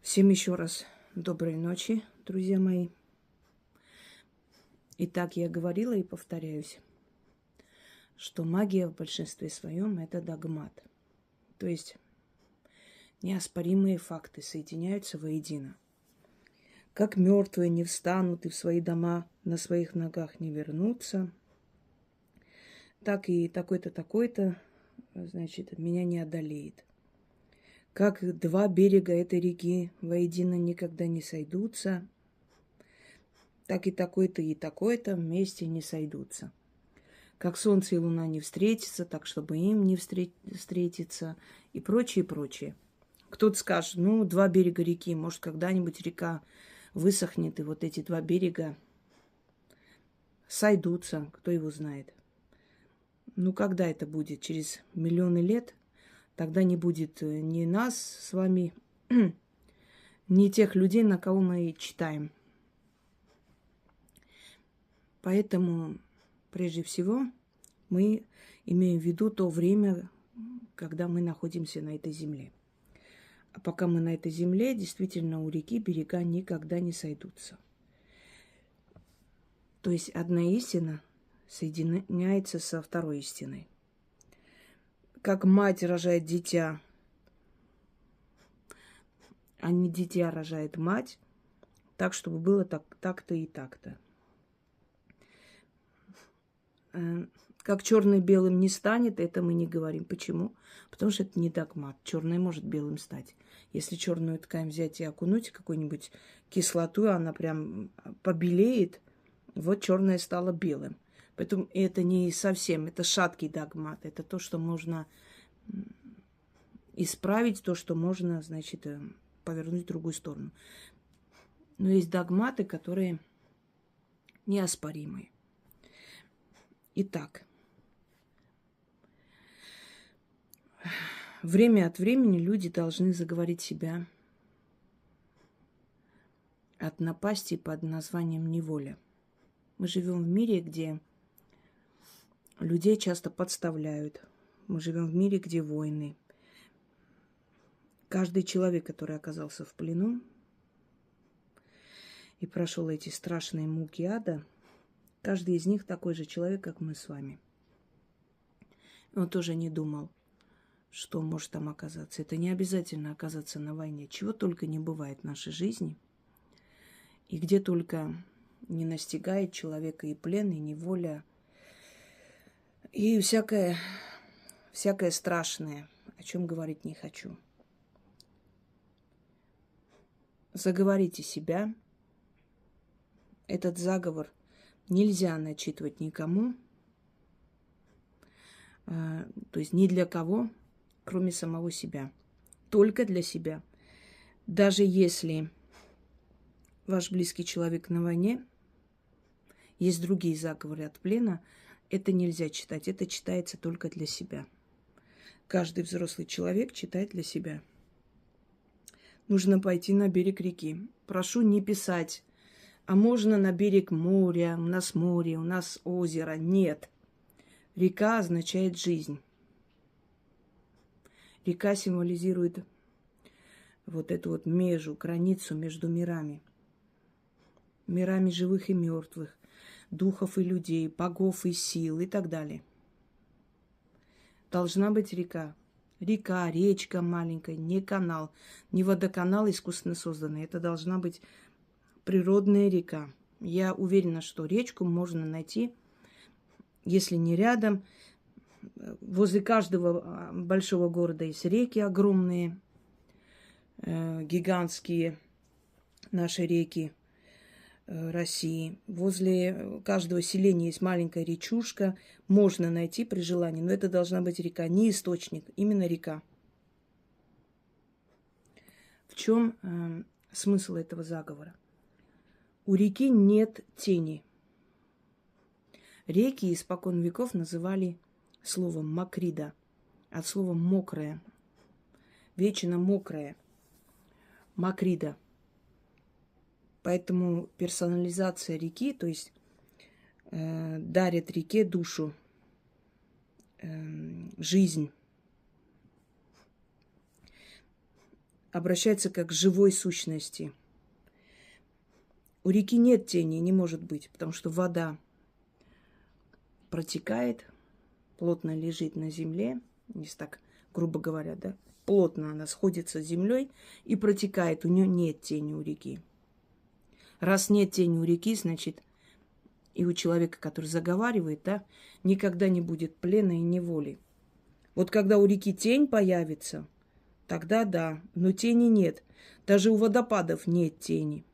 Всем еще раз доброй ночи, друзья мои. Итак, я говорила и повторяюсь, что магия в большинстве своем – это догмат. То есть неоспоримые факты соединяются воедино. Как мертвые не встанут и в свои дома на своих ногах не вернутся, так и такой-то, такой-то, значит, меня не одолеет. Как два берега этой реки воедино никогда не сойдутся, так и такой-то вместе не сойдутся. Как солнце и луна не встретятся, так чтобы им не встретиться и прочее, прочее. Кто-то скажет, два берега реки, может, когда-нибудь река высохнет, и вот эти два берега сойдутся, кто его знает. Когда это будет? Через миллионы лет? Тогда не будет ни нас с вами, ни тех людей, на кого мы читаем. Поэтому, прежде всего, мы имеем в виду то время, когда мы находимся на этой земле. А пока мы на этой земле, действительно, у реки берега никогда не сойдутся. То есть одна истина соединяется со второй истиной. Как мать рожает дитя, а не дитя рожает мать, так, чтобы было так-то и так-то. Как черный белым не станет, это мы не говорим. Почему? Потому что это не догмат. Черное может белым стать. Если черную ткань взять и окунуть в какую-нибудь кислоту, она прям побелеет, вот черное стало белым. Поэтому это не совсем, это шаткий догмат. Это то, что можно исправить, то, что можно, значит, повернуть в другую сторону. Но есть догматы, которые неоспоримые. Итак, время от времени люди должны заговорить себя от напасти под названием неволя. Мы живем в мире, где людей часто подставляют. Мы живем в мире, где войны. Каждый человек, который оказался в плену и прошел эти страшные муки ада, каждый из них такой же человек, как мы с вами. Он тоже не думал, что может там оказаться. Это не обязательно оказаться на войне. Чего только не бывает в нашей жизни. И где только не настигает человека и плен, и неволя, и всякое страшное, о чем говорить не хочу. Заговорите себя. Этот заговор нельзя начитывать никому, то есть ни для кого, кроме самого себя. Только для себя. Даже если ваш близкий человек на войне, есть другие заговоры от плена, это нельзя читать. Это читается только для себя. Каждый взрослый человек читает для себя. Нужно пойти на берег реки. Прошу не писать, а можно на берег моря, у нас озеро. Нет. Река означает жизнь. Река символизирует вот эту вот границу между мирами. Мирами живых и мертвых, духов и людей, богов и сил и так далее. Должна быть река. Река, речка маленькая, не канал, не водоканал искусственно созданный. Это должна быть природная река. Я уверена, что речку можно найти, если не рядом. Возле каждого большого города есть реки огромные, гигантские наши реки России. Возле каждого селения есть маленькая речушка. Можно найти при желании, но это должна быть река, не источник, именно река. В чем смысл этого заговора? У реки нет тени. Реки испокон веков называли словом макрида, от слова мокрая, вечно мокрая, макрида. Поэтому персонализация реки, то есть дарит реке душу, жизнь. обращается как к живой сущности. У реки нет тени, не может быть, потому что вода протекает, плотно лежит на земле, если так грубо говоря, да, плотно она сходится с землей и протекает, у нее нет тени у реки. Раз нет тени у реки, значит, и у человека, который заговаривает, да, никогда не будет плена и неволи. Вот когда у реки тень появится, тогда да, но тени нет. Даже у водопадов нет тени.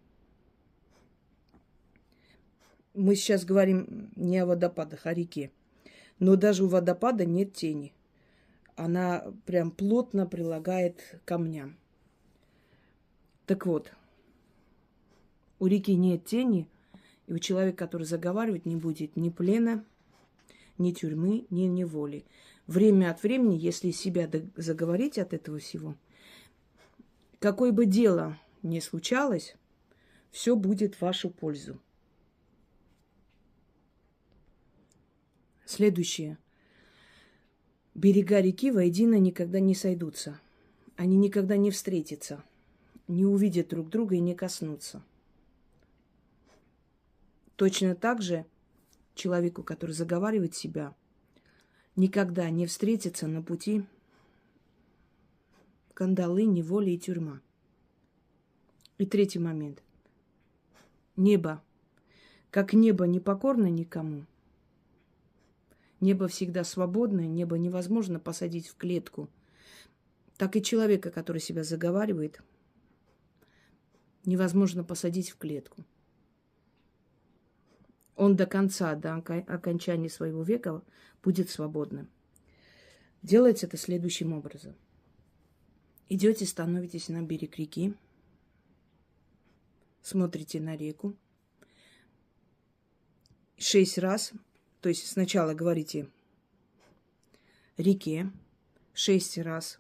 Мы сейчас говорим не о водопадах, а о реке. Но даже у водопада нет тени. Она прям плотно прилагает к камням. Так вот, у реки нет тени, и у человека, который заговаривает, не будет ни плена, ни тюрьмы, ни неволи. Время от времени, если себя заговорить от этого всего, какое бы дело ни случалось, все будет в вашу пользу. Следующее. Берега реки воедино никогда не сойдутся. Они никогда не встретятся, не увидят друг друга и не коснутся. Точно так же человеку, который заговаривает себя, никогда не встретится на пути кандалы, неволи и тюрьма. И третий момент. Небо. Как небо не покорно никому, небо всегда свободное, небо невозможно посадить в клетку, так и человека, который себя заговаривает, невозможно посадить в клетку. Он до конца, до окончания своего века будет свободным. Делается это следующим образом. Идете, становитесь на берег реки, смотрите на реку 6 раз, то есть сначала говорите реке 6 раз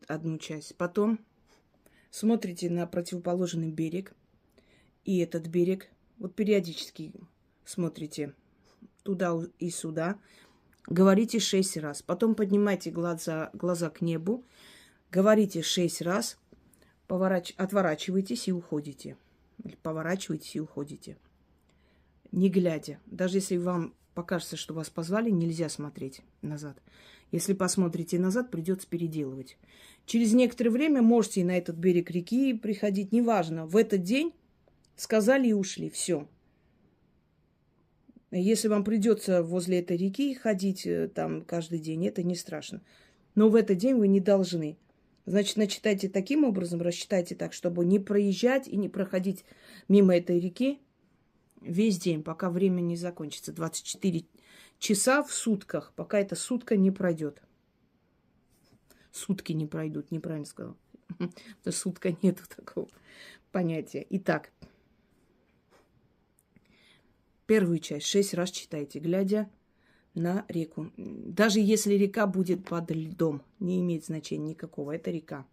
одну часть, потом смотрите на противоположный берег, и этот берег, вот периодически смотрите туда и сюда, говорите 6 раз, потом поднимайте глаза к небу, говорите 6 раз, отворачивайтесь и уходите. Или поворачивайтесь и уходите. Не глядя. Даже если вам покажется, что вас позвали, нельзя смотреть назад. Если посмотрите назад, придется переделывать. Через некоторое время можете на этот берег реки приходить, неважно. В этот день сказали и ушли. Все. Если вам придется возле этой реки ходить там каждый день, это не страшно. Но в этот день вы не должны. Значит, начитайте таким образом, рассчитайте так, чтобы не проезжать и не проходить мимо этой реки весь день, пока время не закончится. 24 часа в сутках, пока эта сутка не пройдет. Сутки не пройдут, неправильно сказала. Это сутка нету такого понятия. Итак, первую часть 6 раз читайте, глядя на реку. Даже если река будет под льдом, не имеет значения никакого. Это река.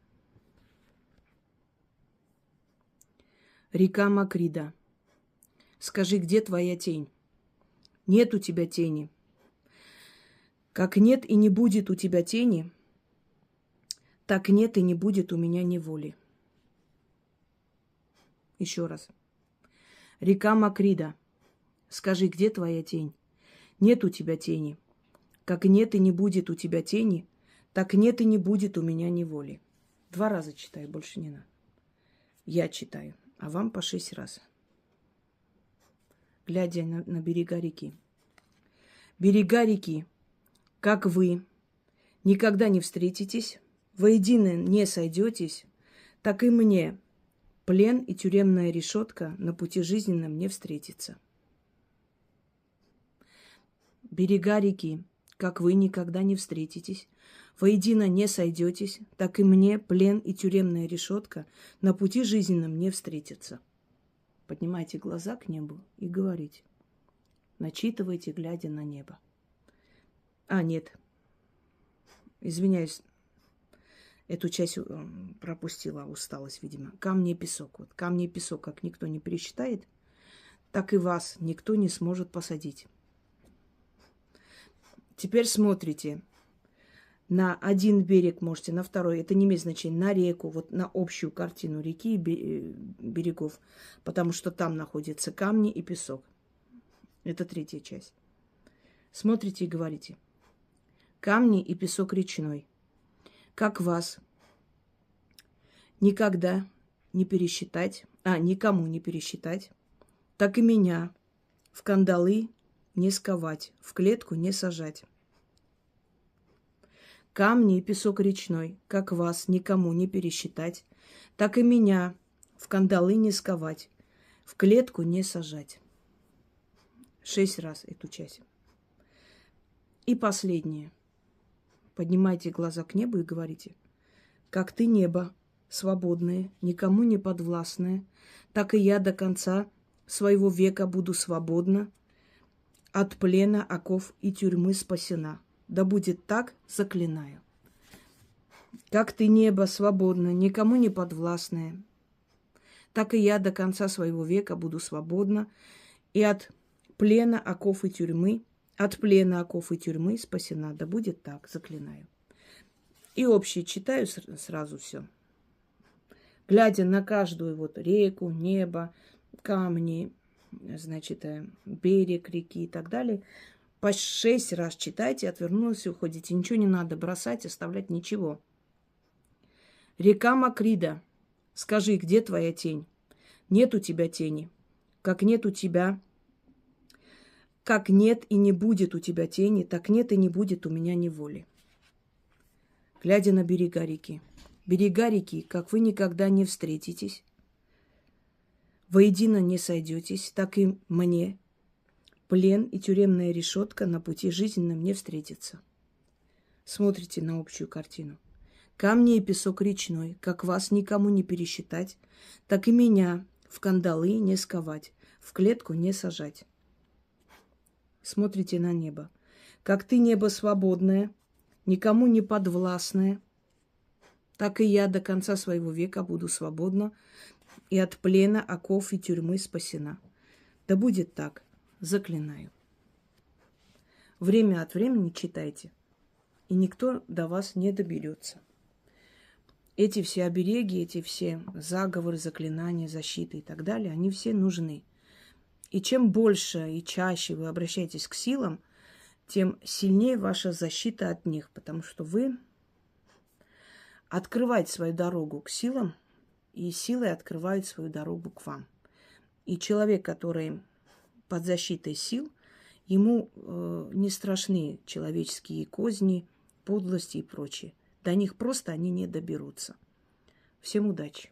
Река Макрида. Скажи, где твоя тень? Нет у тебя тени. Как нет и не будет у тебя тени, так нет и не будет у меня неволи. Еще раз. Река Макрида. Скажи, где твоя тень? Нет у тебя тени. Как нет и не будет у тебя тени, так нет и не будет у меня неволи. 2 раза читаю, больше не надо. Я читаю, а вам по 6 раз. Глядя на берега реки. Берега реки, как вы никогда не встретитесь, воедино не сойдетесь, так и мне плен и тюремная решетка на пути жизненном не встретится. Берега реки, как вы никогда не встретитесь, воедино не сойдетесь, так и мне плен и тюремная решетка на пути жизненном не встретятся. Поднимайте глаза к небу и говорите. Начитывайте, глядя на небо. Нет. Извиняюсь, эту часть пропустила, усталость, видимо. Камни и песок. Вот камни и песок, как никто не пересчитает, так и вас никто не сможет посадить. Теперь смотрите на один берег можете, на второй. Это не имеет значения. На реку, вот на общую картину реки и берегов. Потому что там находятся камни и песок. Это третья часть. Смотрите и говорите. Камни и песок речной. Как вас никогда не пересчитать, никому не пересчитать, так и меня в кандалы не сковать, в клетку не сажать. Камни и песок речной, как вас никому не пересчитать, так и меня в кандалы не сковать, в клетку не сажать. 6 раз эту часть. И последнее. Поднимайте глаза к небу и говорите. Как ты, небо, свободное, никому не подвластное, так и я до конца своего века буду свободна, от плена, оков и тюрьмы спасена. Да будет так, заклинаю. Как ты, небо, свободное, никому не подвластное, так и я до конца своего века буду свободна, и от плена, оков и тюрьмы, от плена, оков и тюрьмы спасена. Да будет так, заклинаю. И общее читаю сразу все. Глядя на каждую вот реку, небо, камни, значит, берег реки и так далее, по 6 раз читайте, отвернулись и уходите. Ничего не надо бросать, оставлять ничего. Река Макрида, скажи, где твоя тень? Нет у тебя тени. Как нет у тебя, как нет и не будет у тебя тени, так нет и не будет у меня неволи. Глядя на берега реки. Берега реки, как вы никогда не встретитесь, воедино не сойдетесь, так и мне плен и тюремная решетка на пути жизненном не встретится. Смотрите на общую картину. Камни и песок речной, как вас никому не пересчитать, так и меня в кандалы не сковать, в клетку не сажать. Смотрите на небо. Как ты, небо свободное, никому не подвластное, так и я до конца своего века буду свободна и от плена, оков и тюрьмы спасена. Да будет так, заклинаю. Время от времени читайте, и никто до вас не доберется. Эти все обереги, эти все заговоры, заклинания, защиты и так далее, они все нужны. И чем больше и чаще вы обращаетесь к силам, тем сильнее ваша защита от них, потому что вы открываете свою дорогу к силам, и силы открывают свою дорогу к вам. И человек, который под защитой сил, ему не страшны человеческие козни, подлости и прочее. До них просто они не доберутся. Всем удачи!